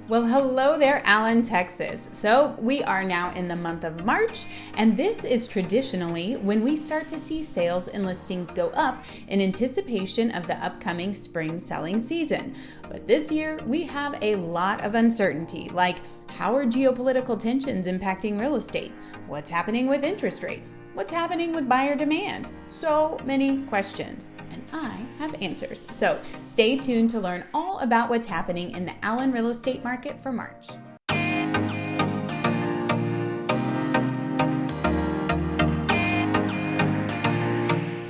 Well, hello there, Allen, Texas. So we are now in the month of March, and this is traditionally when we start to see sales and listings go up in anticipation of the upcoming spring selling season. But this year, we have a lot of uncertainty, like how are geopolitical tensions impacting real estate? What's happening with interest rates? What's happening with buyer demand? So many questions, and I have answers. So stay tuned to learn all about what's happening in the Allen real estate market for March.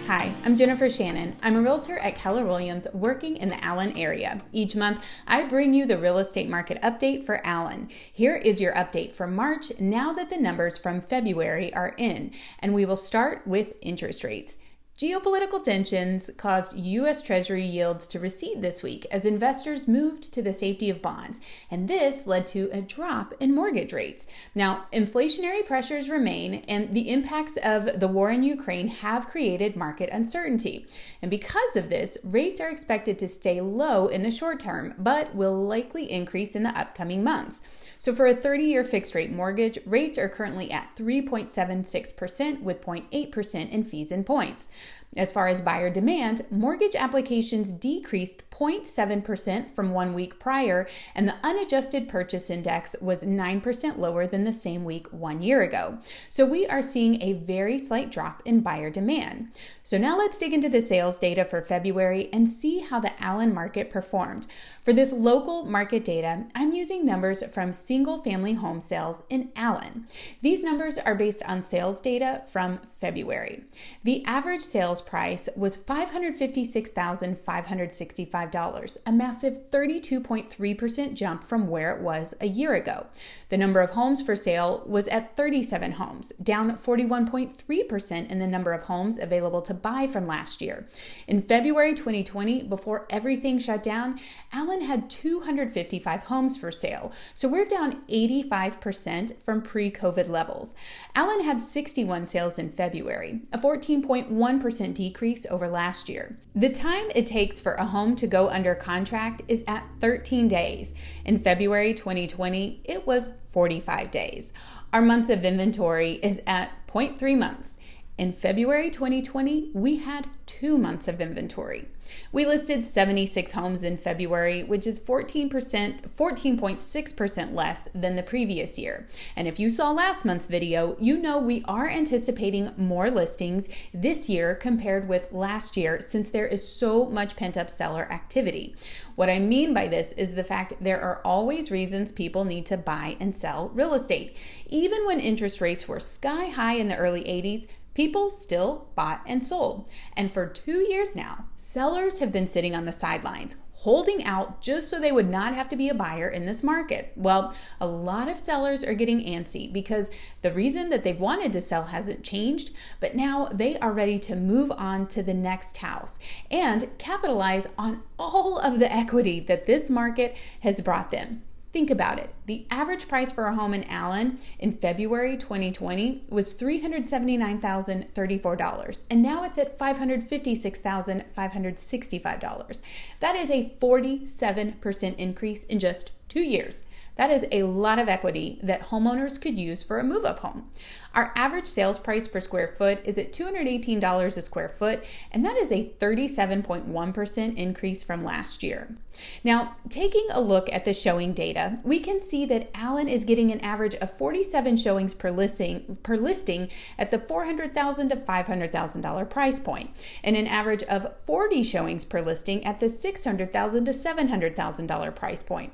Hi, I'm Jennifer Shannon. I'm a realtor at Keller Williams working in the Allen area. Each month, I bring you the real estate market update for Allen. Here is your update for March now that the numbers from February are in, and we will start with interest rates. Geopolitical tensions caused U.S. Treasury yields to recede this week as investors moved to the safety of bonds, and this led to a drop in mortgage rates. Now, inflationary pressures remain, and the impacts of the war in Ukraine have created market uncertainty. And because of this, rates are expected to stay low in the short term, but will likely increase in the upcoming months. So for a 30-year fixed-rate mortgage, rates are currently at 3.76% with 0.8% in fees and points. As far as buyer demand, mortgage applications decreased 0.7% from 1 week prior, and the unadjusted purchase index was 9% lower than the same week 1 year ago. So we are seeing a very slight drop in buyer demand. So now let's dig into the sales data for February and see how the Allen market performed. For this local market data, I'm using numbers from single-family home sales in Allen. These numbers are based on sales data from February. The average sales price was $556,565, a massive 32.3% jump from where it was a year ago. The number of homes for sale was at 37 homes, down 41.3% in the number of homes available to buy from last year. In February 2020, before everything shut down, Allen had 255 homes for sale, so we're down 85% from pre-COVID levels. Allen had 61 sales in February, a 14.1% decrease over last year. The time it takes for a home to go under contract is at 13 days. In February 2020, it was 45 days. Our months of inventory is at 0.3 months. In February 2020, we had 2 months of inventory. We listed 76 homes in February, which is 14.6% less than the previous year. And if you saw last month's video, you know we are anticipating more listings this year compared with last year since there is so much pent-up seller activity. What I mean by this is the fact there are always reasons people need to buy and sell real estate. Even when interest rates were sky high in the early 80s, people still bought and sold. And for 2 years now, sellers have been sitting on the sidelines, holding out just so they would not have to be a buyer in this market. Well, a lot of sellers are getting antsy because the reason that they've wanted to sell hasn't changed, but now they are ready to move on to the next house and capitalize on all of the equity that this market has brought them. Think about it. The average price for a home in Allen in February 2020 was $379,034, and now it's at $556,565. That is a 47% increase in just 2 years. That is a lot of equity that homeowners could use for a move-up home. Our average sales price per square foot is at $218 a square foot, and that is a 37.1% increase from last year. Now, taking a look at the showing data, we can see that Allen is getting an average of 47 showings per listing at the $400,000 to $500,000 price point, and an average of 40 showings per listing at the $600,000 to $700,000 price point.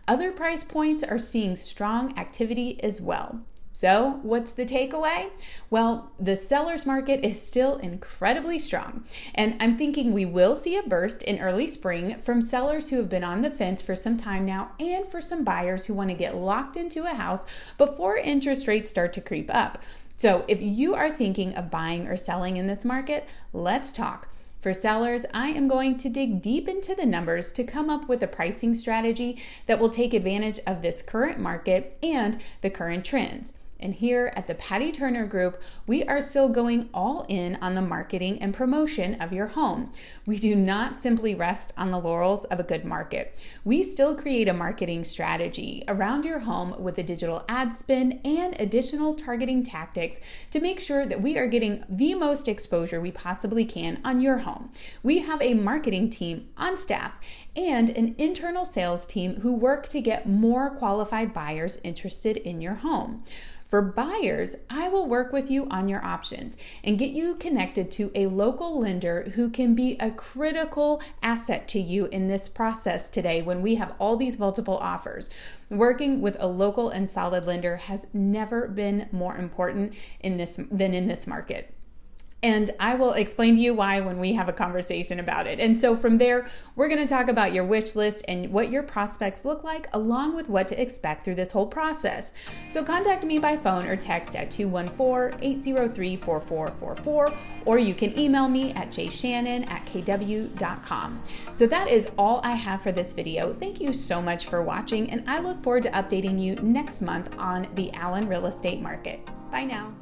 Other price points are seeing strong activity as well. So what's the takeaway? Well, the seller's market is still incredibly strong, and I'm thinking we will see a burst in early spring from sellers who have been on the fence for some time now and for some buyers who want to get locked into a house before interest rates start to creep up. So if you are thinking of buying or selling in this market, let's talk. For sellers, I am going to dig deep into the numbers to come up with a pricing strategy that will take advantage of this current market and the current trends. And here at the Patty Turner Group, we are still going all in on the marketing and promotion of your home. We do not simply rest on the laurels of a good market. We still create a marketing strategy around your home with a digital ad spend and additional targeting tactics to make sure that we are getting the most exposure we possibly can on your home. We have a marketing team on staff and an internal sales team who work to get more qualified buyers interested in your home. For buyers, I will work with you on your options and get you connected to a local lender who can be a critical asset to you in this process today when we have all these multiple offers. Working with a local and solid lender has never been more important in this market. And I will explain to you why when we have a conversation about it. And so from there, we're going to talk about your wish list and what your prospects look like, along with what to expect through this whole process. So contact me by phone or text at 214-803-4444, or you can email me at jshannon@kw.com. So that is all I have for this video. Thank you so much for watching, and I look forward to updating you next month on the Allen real estate market. Bye now.